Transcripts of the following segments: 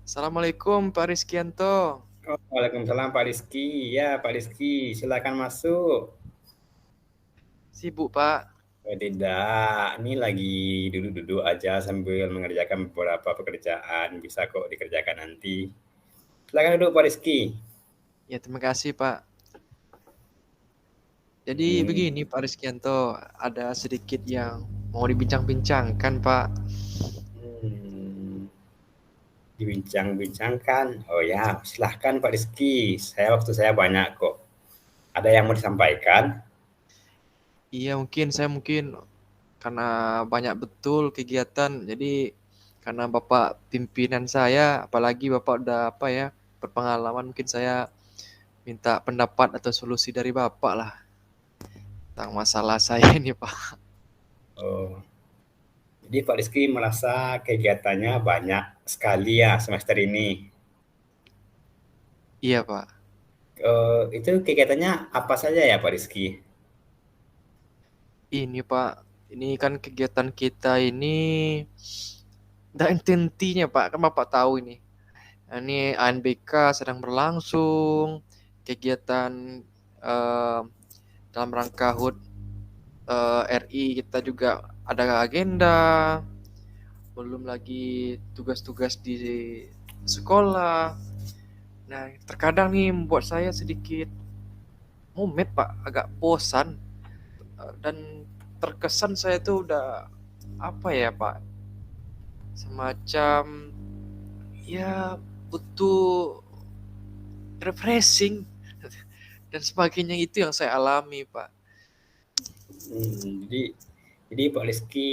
Assalamualaikum Pak Rizkianto. Oh, Waalaikumsalam Pak Rizky. Ya, Pak Rizky, silakan masuk. Sibuk Pak? Oh, tidak, ini lagi duduk-duduk aja sambil mengerjakan beberapa pekerjaan. Bisa kok dikerjakan nanti. Silakan duduk Pak Rizky. Ya terima kasih Pak. Jadi Hmm, begini Pak Rizkianto, ada sedikit yang mau dibincang-bincangkan Pak. hmm, dibincang-bincangkan. Oh ya, silahkan Pak Rizky. Waktu saya banyak kok. Ada yang mau disampaikan? Iya mungkin karena banyak betul kegiatan. Jadi karena Bapak pimpinan saya, apalagi Bapak udah berpengalaman, mungkin saya minta pendapat atau solusi dari Bapak lah tentang masalah saya ini Pak. Oh, jadi Pak Rizky merasa kegiatannya banyak sekali ya semester ini. Iya Pak. Itu kegiatannya apa saja ya Pak Rizky? Ini Pak, ini kan kegiatan kita ini dan intinya Pak, kan Bapak tahu ini. Ini ANBK sedang berlangsung, kegiatan eh, dalam rangka HUT RI kita juga ada agenda, belum lagi tugas-tugas di sekolah. Nah, terkadang nih membuat saya sedikit mumet Pak, agak bosan dan terkesan saya tuh udah apa ya Pak, semacam ya butuh refreshing dan sebagainya, itu yang saya alami Pak. Jadi Pak Rizky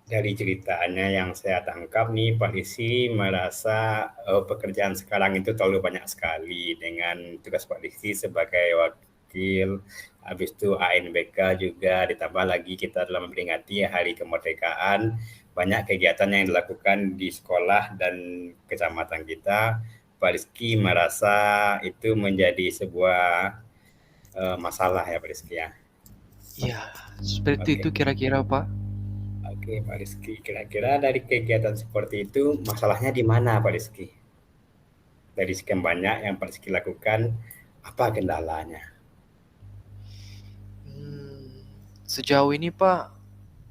dari ceritanya yang saya tangkap nih Pak Rizky merasa pekerjaan sekarang itu terlalu banyak sekali dengan tugas Pak Rizky sebagai wakil, habis itu ANBK juga ditambah lagi kita dalam memperingati Hari Kemerdekaan, banyak kegiatan yang dilakukan di sekolah dan kecamatan kita. Pak Rizky merasa itu menjadi sebuah masalah ya Pak Rizky ya. Ya, seperti itu Oke. kira-kira Pak. Oke, Pak Rizky. Kira-kira dari kegiatan seperti itu, masalahnya di mana, Pak Rizky? Dari sekian banyak yang Pak Rizky lakukan, apa kendalanya? Hmm, sejauh ini Pak,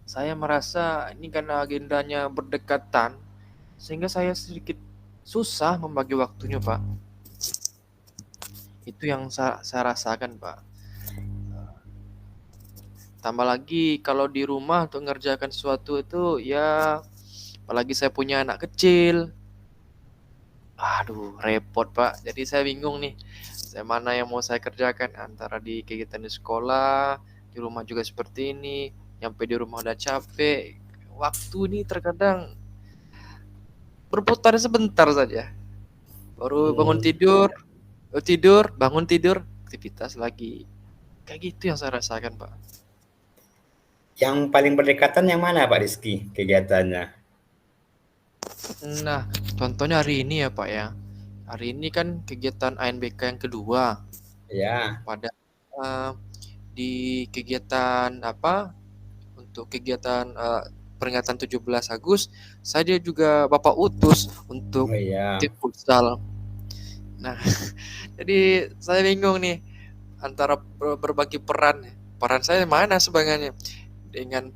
saya merasa ini karena agendanya berdekatan, sehingga saya sedikit susah membagi waktunya Pak. Itu yang saya rasakan Pak. Tambah lagi kalau di rumah untuk mengerjakan sesuatu itu ya, apalagi saya punya anak kecil, aduh repot Pak. Jadi saya bingung nih, saya mana yang mau saya kerjakan antara di kegiatan di sekolah, di rumah juga seperti ini, nyampe di rumah udah capek. Waktu ini terkadang berputar sebentar saja. Baru bangun Hmm, tidur, tidur, bangun tidur, aktivitas lagi. Kayak gitu yang saya rasakan Pak. yang paling berdekatan yang mana, Pak Rizky, kegiatannya? Nah, contohnya hari ini ya Pak ya. Hari ini kan kegiatan ANBK yang kedua. Ya, Pada di kegiatan untuk kegiatan peringatan 17 Agustus, saya juga Bapak utus untuk oh iya. tim futsal. Nah, jadi saya bingung nih antara berbagi peran. Peran saya mana sebenarnya? Dengan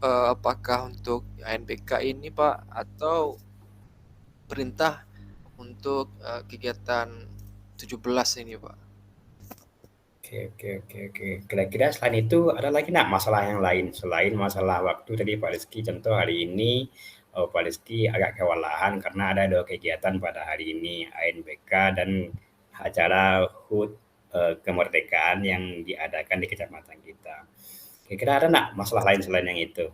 apakah untuk ANBK ini Pak, atau perintah untuk kegiatan 17 ini Pak? Oke, oke, oke, oke. Kira-kira selain itu ada lagi nggak masalah yang lain? Selain masalah waktu tadi Pak Rizky, contoh hari ini Pak Rizky agak kewalahan karena ada dua kegiatan pada hari ini, ANBK dan acara HUT kemerdekaan yang diadakan di kecamatan kita. Kira-kira ada nggak masalah lain selain yang itu?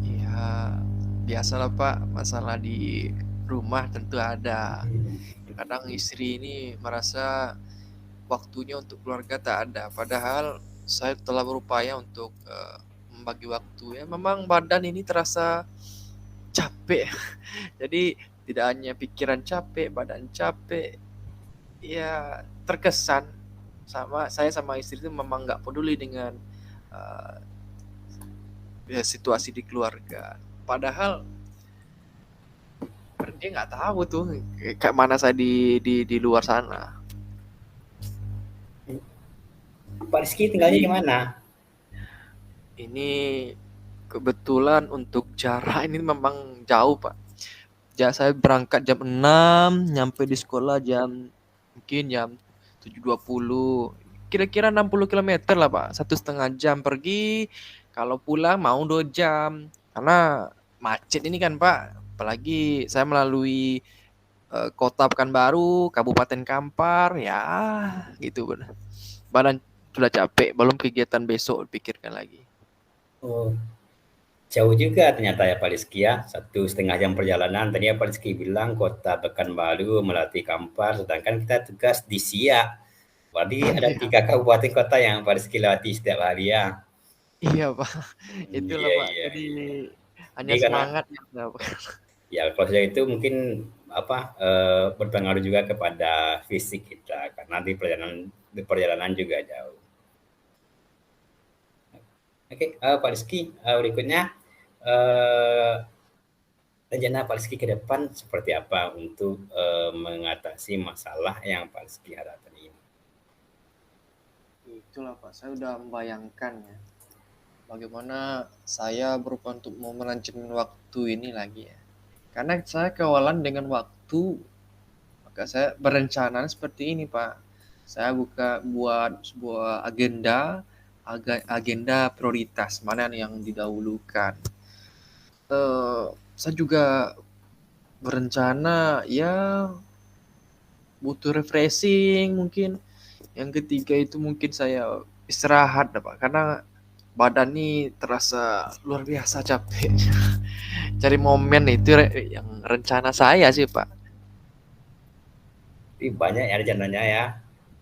Ya, biasalah Pak, masalah di rumah tentu ada. Kadang istri ini merasa waktunya untuk keluarga tak ada. Padahal saya telah berupaya untuk membagi waktu. Ya, memang badan ini terasa capek. Jadi tidak hanya pikiran capek, badan capek. Ya terkesan sama istri itu memang nggak peduli dengan eh, situasi di keluarga. Padahal Dia nggak tahu tuh kayak mana saya di luar sana. Pak Rizky tinggalnya di Jadi mana? ini kebetulan untuk jarak ini memang jauh, Pak. Saya berangkat jam 6, nyampe di sekolah mungkin jam 7.20. Kira-kira 60 km lah, Pak. 1,5 jam pergi, kalau pulang mau 2 jam. Karena macet ini kan, Pak. Apalagi saya melalui kota Pekanbaru, Kabupaten Kampar, ya gitu benar. Badan sudah capek, belum kegiatan besok pikirkan lagi. Oh, jauh juga ternyata ya Pak Rizky ya. 1,5 jam perjalanan. Tadi ya Pak Rizky bilang kota Pekanbaru, Melati, Kampar. Sedangkan kita tugas di Siak. Berarti ada Iya, 3 kabupaten kota yang Pak Rizky lewati setiap hari ya. iya, Pak. Itulah, Iya, Pak. iya, Jadi iya. hanya Jadi karena semangat ya. ya kalau saya itu mungkin berpengaruh juga kepada fisik kita karena di perjalanan juga jauh. Oke, Pak Rizky, berikutnya eh, rencana Pak Rizky ke depan seperti apa untuk mengatasi masalah yang Pak Rizky hadapi ini? Itulah, Pak. Saya udah membayangkan ya. Bagaimana saya berusaha untuk memanajemen waktu ini lagi ya. Karena saya kewalan dengan waktu, maka saya berencana seperti ini, Pak. Saya buat sebuah agenda prioritas mana yang didahulukan. Saya juga berencana ya butuh refreshing mungkin. Yang ketiga itu mungkin saya istirahat, Pak, karena badan ini terasa luar biasa capek. Cari momen itu yang rencana saya sih, Pak. Jadi banyak ya rencananya ya.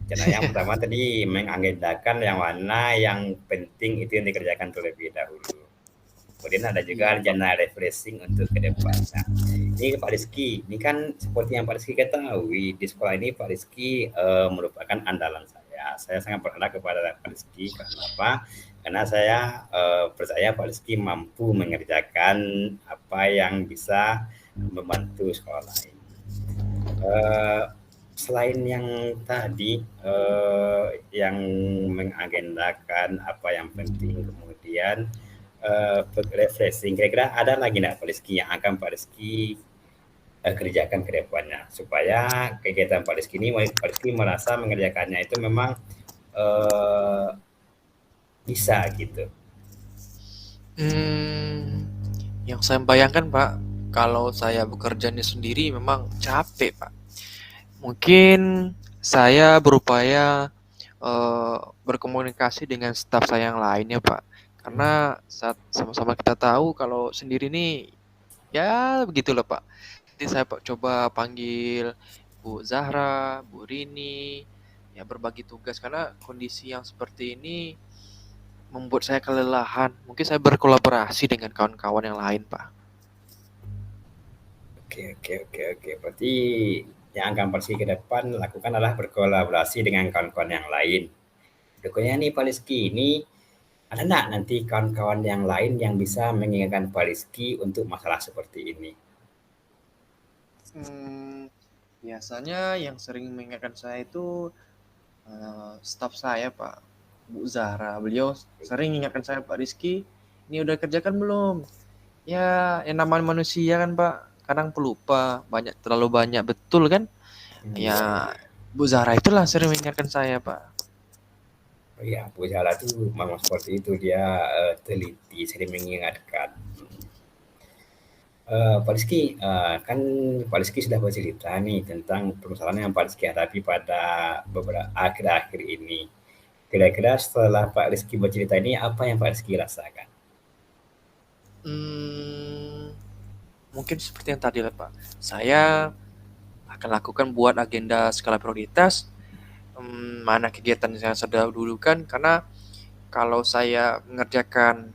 Rencana yang pertama tadi mengagendakan yang mana yang penting itu yang dikerjakan terlebih dahulu. Kemudian ada juga Iya, Pak. rencana refreshing untuk ke depannya. Ini Pak Rizky, ini kan seperti yang Pak Rizky ketahui, di sekolah ini Pak Rizky merupakan andalan saya. Saya sangat berharap kepada Pak Rizky, karena apa? Karena saya percaya Pak Rizky mampu mengerjakan apa yang bisa membantu sekolah lain. Eh, Selain yang tadi, yang mengagendakan apa yang penting, kemudian refreshing, kira-kira ada lagi nggak Pak Rizky yang akan Pak Rizky kerjakan ke depannya supaya kegiatan Pak Rizky ini Pak Rizky merasa mengerjakannya itu memang eh, bisa gitu. Hmm, yang saya bayangkan, Pak, kalau saya bekerjanya sendiri memang capek, Pak. Mungkin saya berupaya berkomunikasi dengan staf saya yang lainnya, Pak. Karena saat sama-sama kita tahu kalau sendiri nih ya begitulah, Pak. Nanti saya coba panggil Bu Zahra, Bu Rini, ya berbagi tugas karena kondisi yang seperti ini membuat saya kelelahan. Mungkin saya berkolaborasi dengan kawan-kawan yang lain, Pak. Oke, oke, oke, oke. Berarti yang akan Pak Rizky ke depan lakukan adalah berkolaborasi dengan kawan-kawan yang lain. Berikutnya nih Pak Rizky, ini ada nggak nanti kawan-kawan yang lain yang bisa mengingatkan Pak Rizky untuk masalah seperti ini? Hmm, biasanya yang sering mengingatkan saya itu staf saya, Pak, Bu Zahra. Beliau sering mengingatkan saya, Pak Rizky, ini udah kerjakan belum? Ya, yang namanya manusia kan, Pak, kadang pelupa, terlalu banyak betul kan? Iya, Ya, iya. Bu Zahra itulah sering mengingatkan saya, Pak. Oh iya, Bu Zala tuh memang seperti itu, dia teliti, sering mengingatkan. Pak Rizky, kan Pak Rizky sudah bercerita nih tentang permasalahan yang Pak Rizky hadapi pada beberapa akhir-akhir ini. Kira-kira setelah Pak Rizky bercerita ini, apa yang Pak Rizky rasakan? Hmm, mungkin seperti yang tadi lah, Pak. Saya akan lakukan buat agenda skala prioritas, mana kegiatan yang saya sudah dulukan, karena kalau saya mengerjakan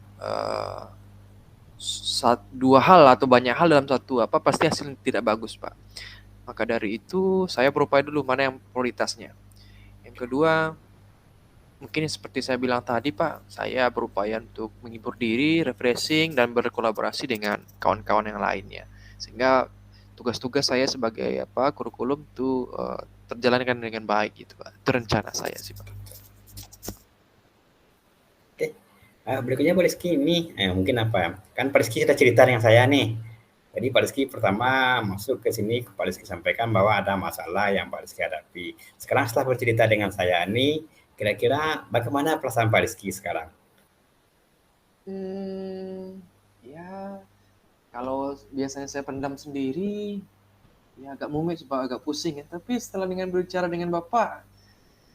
dua hal atau banyak hal dalam satu apa pasti hasilnya tidak bagus, Pak. Maka dari itu saya berupaya dulu mana yang prioritasnya. Yang kedua, mungkin seperti saya bilang tadi, Pak, saya berupaya untuk menghibur diri, refreshing, dan berkolaborasi dengan kawan-kawan yang lainnya. Sehingga tugas-tugas saya sebagai kurikulum itu terjalankan dengan baik gitu Pak. Itu rencana saya sih Pak. Oke. Berikutnya Pak Rizky ini mungkin kan Pak Rizky sudah cerita dengan saya nih. Jadi Pak Rizky pertama masuk ke sini, Pak Rizky sampaikan bahwa ada masalah yang Pak Rizky hadapi. Sekarang setelah bercerita dengan saya nih, kira-kira bagaimana perasaan Pak Rizky sekarang? Ya kalau biasanya saya pendam sendiri, ya agak mumit Pak, agak pusing ya. Tapi setelah dengan berbicara dengan Bapak,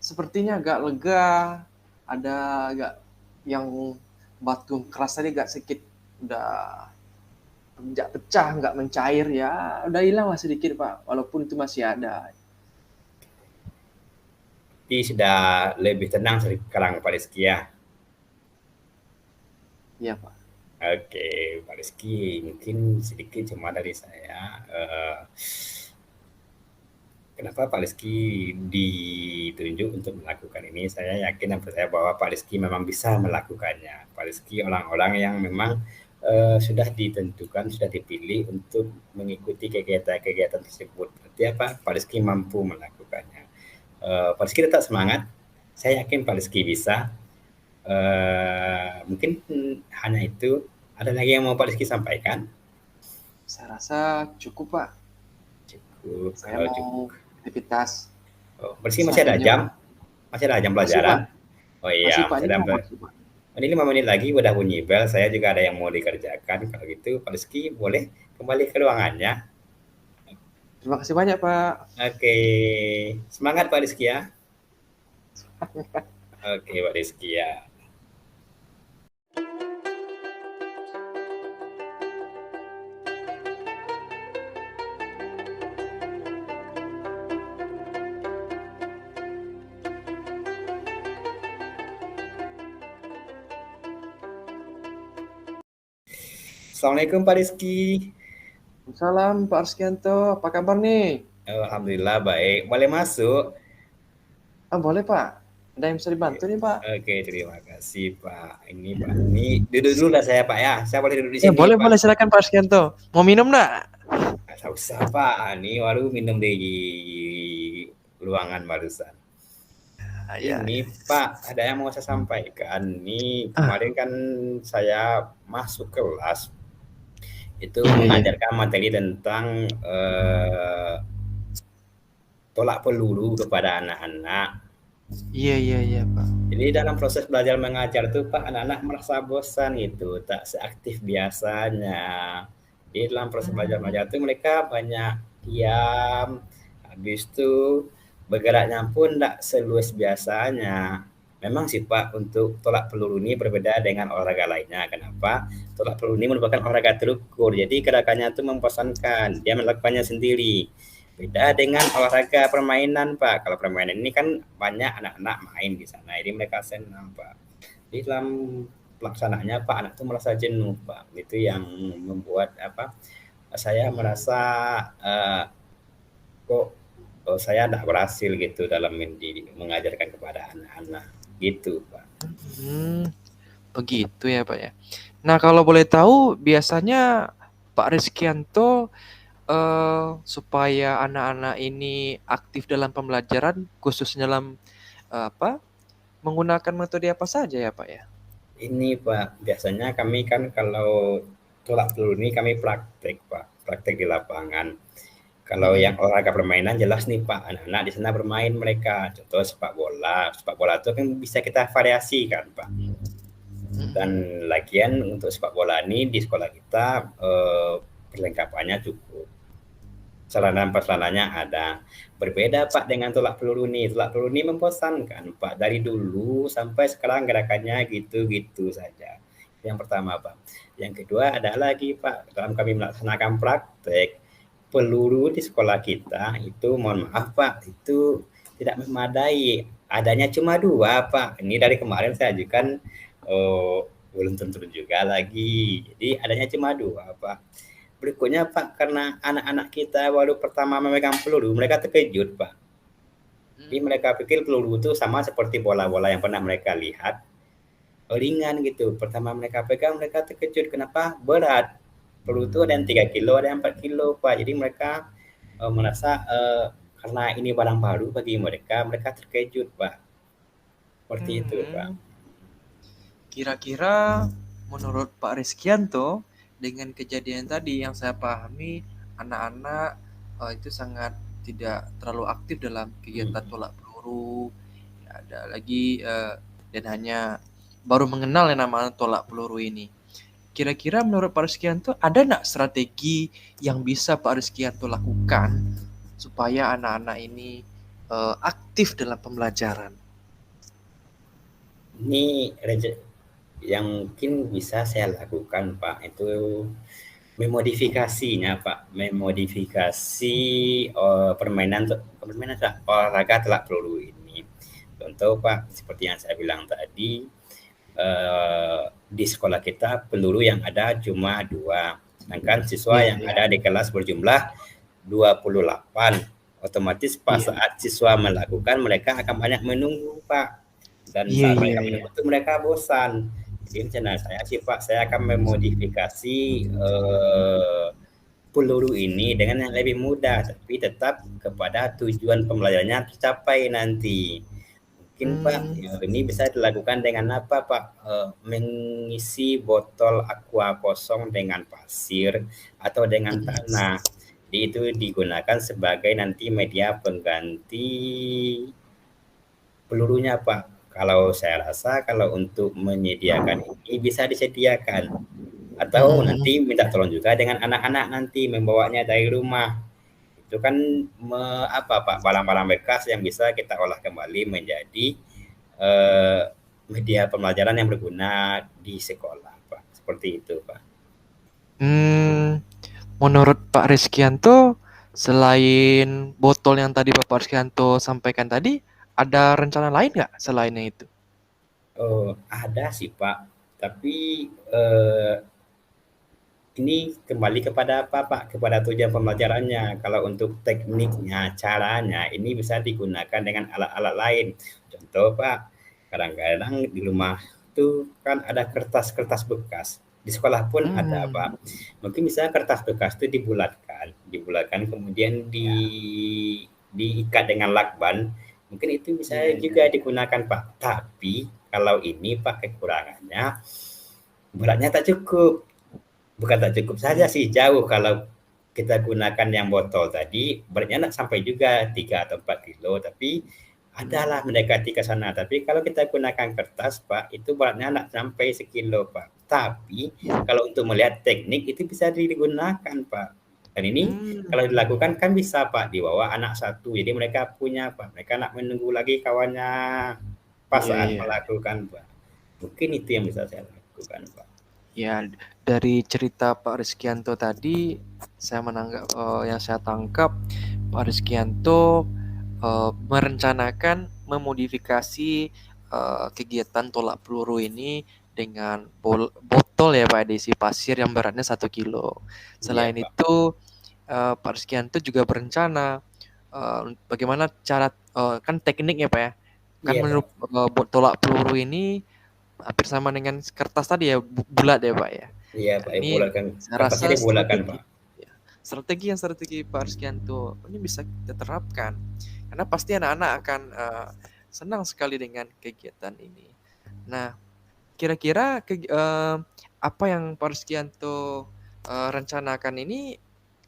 sepertinya agak lega, ada agak yang batu keras tadi agak sedikit udah pecah, nggak mencair ya, udah hilang lah sedikit Pak, walaupun itu masih ada. Jadi sudah lebih tenang sekarang Pak Rizky ya. Iya Pak. Oke, Pak Rizky, mungkin sedikit cuma dari saya. Kenapa Pak Rizky ditunjuk untuk melakukan ini? Saya yakin dan percaya bahwa Pak Rizky memang bisa melakukannya. Pak Rizky orang-orang yang memang sudah ditentukan, sudah dipilih untuk mengikuti kegiatan-kegiatan tersebut. Berarti apa? Pak Rizky mampu melakukannya. Pak Rizky tetap semangat. Saya yakin Pak Rizky bisa. Mungkin hanya itu. Ada lagi yang mau Pak Rizky sampaikan? Saya rasa cukup Pak. Cukup. Saya mau aktivitas. Rizky masih ada jam? Masih ada jam pelajaran? Oh iya, masih ada. Ini 5 menit lagi udah bunyi bel, saya juga ada yang mau dikerjakan. Kalau gitu Pak Rizky boleh kembali ke ruangannya. Terima kasih banyak Pak. Oke, semangat Pak Rizky ya. Oke Pak Rizky ya. Assalamualaikum Pak Rizky. Salam Pak Rizkyanto, apa kabar nih? Alhamdulillah baik. Boleh masuk? Boleh Pak. Ada yang bisa dibantu nih Pak? Oke, terima kasih Pak. Ini Pak, ini duduk dulu lah saya Pak ya. Saya boleh duduk di sini. Boleh, Pak? boleh silakan Pak Rizkyanto. Mau minum nggak? Nggak usah Pak. Ini baru minum di ruangan barusan. Ini Pak, ada yang mau saya sampaikan. Ini kemarin kan saya masuk kelas itu mengajarkan materi tentang tolak peluru kepada anak-anak. Iya Pak. Jadi dalam proses belajar mengajar itu Pak, anak-anak merasa bosan gitu, tak seaktif biasanya. Di dalam proses belajar mengajar itu mereka banyak diam, habis itu bergeraknya pun tidak seluas biasanya. Memang sih Pak, untuk tolak peluru ini berbeda dengan olahraga lainnya. Kenapa? Tolak peluru ini merupakan olahraga terukur, jadi gerakannya itu membosankan, dia melakukannya sendiri. Beda dengan olahraga permainan Pak. Kalau permainan ini kan banyak anak-anak main di sana, jadi mereka senang Pak. Di dalam pelaksanaannya Pak, anak itu merasa jenuh Pak. Itu yang membuat saya merasa kok saya tidak berhasil gitu dalam mengajarkan kepada anak-anak gitu Pak. Begitu ya Pak ya. Nah kalau boleh tahu biasanya Pak Rizkyanto supaya anak-anak ini aktif dalam pembelajaran khususnya dalam menggunakan metode apa saja ya Pak ya? Ini Pak, biasanya kami kan kalau tolak peluru ini kami praktek Pak, praktek di lapangan. Kalau yang olahraga permainan jelas nih Pak, anak-anak di sana bermain mereka. Contoh sepak bola. Sepak bola itu kan bisa kita variasikan Pak. Dan lagian untuk sepak bola ini di sekolah kita perlengkapannya cukup. Sarana-prasarananya ada. Berbeda Pak dengan tolak peluru ini. Tolak peluru ini membosankan Pak. Dari dulu sampai sekarang gerakannya gitu-gitu saja. Yang pertama Pak. Yang kedua ada lagi Pak, dalam kami melaksanakan praktek, peluru di sekolah kita itu mohon maaf Pak, itu tidak memadai. Adanya cuma 2 Pak. Ini dari kemarin saya ajukan belum tentu juga lagi. Jadi adanya cuma 2 Pak. Berikutnya Pak, karena anak-anak kita baru pertama memegang peluru, mereka terkejut Pak. Jadi mereka pikir peluru itu sama seperti bola-bola yang pernah mereka lihat, ringan gitu. Pertama mereka pegang, mereka terkejut. Kenapa? Berat. peluru itu ada yang 3 kilo, ada yang 4 kilo, Pak. Jadi mereka merasa karena ini barang baru bagi mereka, mereka terkejut, Pak. Seperti itu, Pak. Hmm. Kira-kira menurut Pak Rizkyanto, dengan kejadian tadi yang saya pahami, anak-anak itu sangat tidak terlalu aktif dalam kegiatan Hmm. tolak peluru. Ada lagi dan hanya baru mengenal yang namanya tolak peluru ini. Kira-kira menurut Pak Rizkyanto ada nggak strategi yang bisa Pak Rizkyanto lakukan supaya anak-anak ini aktif dalam pembelajaran? Ini yang mungkin bisa saya lakukan, Pak, itu memodifikasinya, Pak. Memodifikasi permainan olahraga telak peluru ini. Contoh, Pak, seperti yang saya bilang tadi, di sekolah kita peluru yang ada cuma 2, sedangkan siswa Iya, yang iya. ada di kelas berjumlah 28. Otomatis pas Iya. saat siswa melakukan, mereka akan banyak menunggu, Pak. Dan Iya, saat iya, mereka iya. menunggu itu mereka bosan. Jadi rencana saya sih, Pak, saya akan memodifikasi peluru ini dengan yang lebih mudah, tapi tetap kepada tujuan pembelajarannya tercapai nanti. Mungkin, Pak, Hmm, ini bisa dilakukan dengan apa, Pak? Mengisi botol aqua kosong dengan pasir atau dengan tanah. Jadi itu digunakan sebagai nanti media pengganti pelurunya, Pak. Kalau saya rasa kalau untuk menyediakan ini bisa disediakan. Atau nanti minta tolong juga dengan anak-anak nanti membawanya dari rumah. Itu kan apa, Pak, barang-barang bekas yang bisa kita olah kembali menjadi eh, media pembelajaran yang berguna di sekolah, Pak. Seperti itu, Pak. hmm, menurut Pak Rizkyanto, selain botol yang tadi Bapak Rizkyanto sampaikan tadi, ada rencana lain nggak selainnya itu? Oh, ada sih, Pak. Tapi ini kembali kepada apa, Pak? Kepada tujuan pembelajarannya. Kalau untuk tekniknya, caranya, ini bisa digunakan dengan alat-alat lain. Contoh, Pak, kadang-kadang di rumah itu kan ada kertas-kertas bekas. Di sekolah pun ada, Hmm, Pak. Mungkin bisa kertas bekas itu dibulatkan kemudian ya, diikat dengan lakban. Mungkin itu bisa iya, iya, juga iya. digunakan, Pak. Tapi kalau ini, Pak, kekurangannya beratnya tak cukup. Bukan tak cukup saja Hmm, sih, jauh kalau kita gunakan yang botol tadi, beratnya nak sampai juga 3 atau 4 kilo, tapi adalah hmm, mendekati ke sana. Tapi kalau kita gunakan kertas, Pak, itu beratnya nak sampai sekilo, Pak. Tapi kalau untuk melihat teknik itu bisa digunakan, Pak. Dan ini kalau hmm, dilakukan kan bisa, Pak, dibawa anak satu. Jadi mereka punya, Pak. Mereka nak menunggu lagi kawannya pas iya, saat iya. melakukan, Pak. Mungkin itu yang bisa saya lakukan, Pak. Ya, dari cerita Pak Rizkyanto tadi, saya yang saya tangkap, Pak Rizkyanto merencanakan memodifikasi kegiatan tolak peluru ini dengan botol ya Pak, diisi pasir yang beratnya 1 kilo. Iya, Selain Pak. itu, Pak Rizkyanto juga berencana bagaimana cara kan tekniknya Pak ya, kan Iya, Pak. menurut tolak peluru ini hampir sama dengan kertas tadi ya, bulat ya Pak ya. Iya, Ya, Pak, ini dibulatkan. saya Kertasnya rasa dibulatkan, strategi Pak. ya, strategi Pak Rizkyanto ini bisa kita terapkan karena pasti anak-anak akan senang sekali dengan kegiatan ini. Nah, kira-kira apa yang Pak Rizkyanto rencanakan ini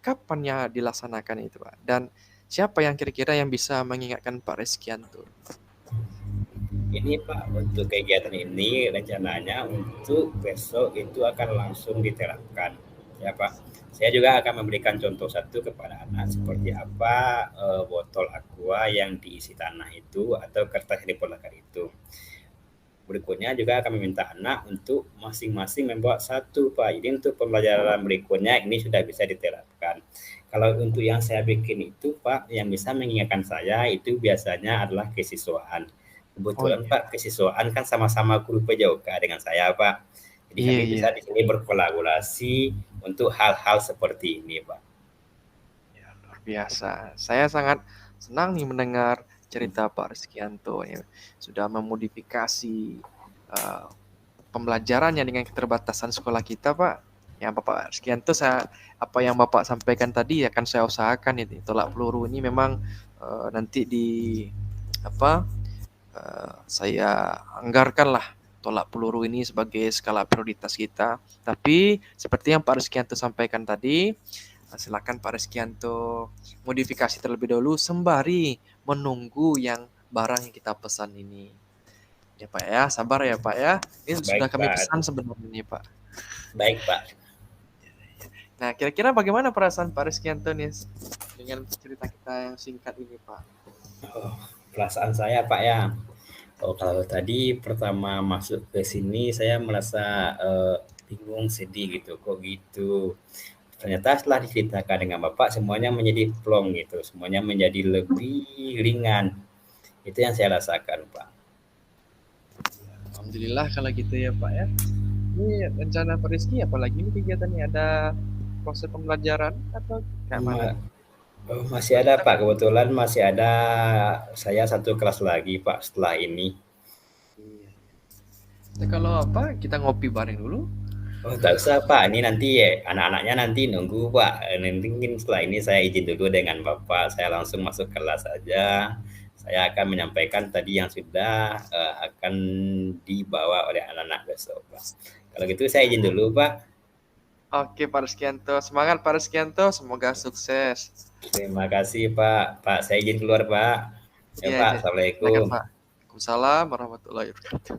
kapan ya dilaksanakan itu Pak? Dan siapa yang kira-kira yang bisa mengingatkan Pak Rizkyanto? Ini, Pak, untuk kegiatan ini rencananya untuk besok itu akan langsung diterapkan. Ya, Pak. Saya juga akan memberikan contoh satu kepada anak seperti apa botol aqua yang diisi tanah itu atau kertas yang dipolarkan itu. Berikutnya juga akan meminta anak untuk masing-masing membawa satu, Pak. Jadi untuk pembelajaran berikutnya ini sudah bisa diterapkan. Kalau untuk yang saya bikin itu, Pak, yang bisa mengingatkan saya itu biasanya adalah kesiswaan. Oh Kebetulan, iya, Pak, kesiswaan kan sama-sama guru PJOK dengan saya, Pak. Jadi iya, kami iya, bisa di sini berkolaborasi untuk hal-hal seperti ini, Pak. ya, luar biasa. Saya sangat senang nih mendengar cerita Pak Rizkyanto ya. Sudah memodifikasi eh, pembelajarannya dengan keterbatasan sekolah kita, Pak. Ya Bapak Sekianto, apa yang Bapak sampaikan tadi akan saya usahakan itu. Tolak peluru ini memang nanti apa saya anggarkan lah tolak peluru ini sebagai skala prioritas kita. Tapi seperti yang Pak Rizkianto sampaikan tadi, silakan Pak Rizkianto modifikasi terlebih dahulu sembari menunggu yang barang yang kita pesan ini. Ya Pak ya, sabar ya Pak ya. Ini sudah Baik, kami Pak. pesan sebenarnya nih Pak. Baik, Pak. Nah, kira-kira bagaimana perasaan Pak Rizkianto nih dengan cerita kita yang singkat ini Pak? Oh, perasaan saya, Pak ya. Oh, kalau tadi pertama masuk ke sini saya merasa bingung, sedih gitu. Kok gitu? Ternyata setelah diceritakan dengan Bapak semuanya menjadi plong gitu. Semuanya menjadi lebih ringan. Itu yang saya rasakan, Pak. Alhamdulillah kalau gitu ya Pak ya. Ini rencana Pak Rizky apalagi ini kegiatannya, ada proses pembelajaran atau kayak mana Ma- nih? Masih ada, Pak. Kebetulan masih ada saya satu kelas lagi, Pak, setelah ini. Iya. Nah, kalau apa kita ngopi bareng dulu? Oh, tak usah, Pak. Ini nanti anak-anaknya nanti nunggu, Pak. Nanti mungkin setelah ini saya izin dulu dengan Bapak. Saya langsung masuk kelas saja. Saya akan menyampaikan tadi yang sudah akan dibawa oleh anak-anak besok, Pak. Kalau gitu saya izin dulu, Pak. Oke Pak Rizkianto, semangat Pak Rizkianto, semoga sukses. Terima kasih, Pak. Pak, saya izin keluar, Pak. Ya, Iya, Pak. iya. Silakan Assalamualaikum. Pak. Waalaikumsalam warahmatullahi wabarakatuh.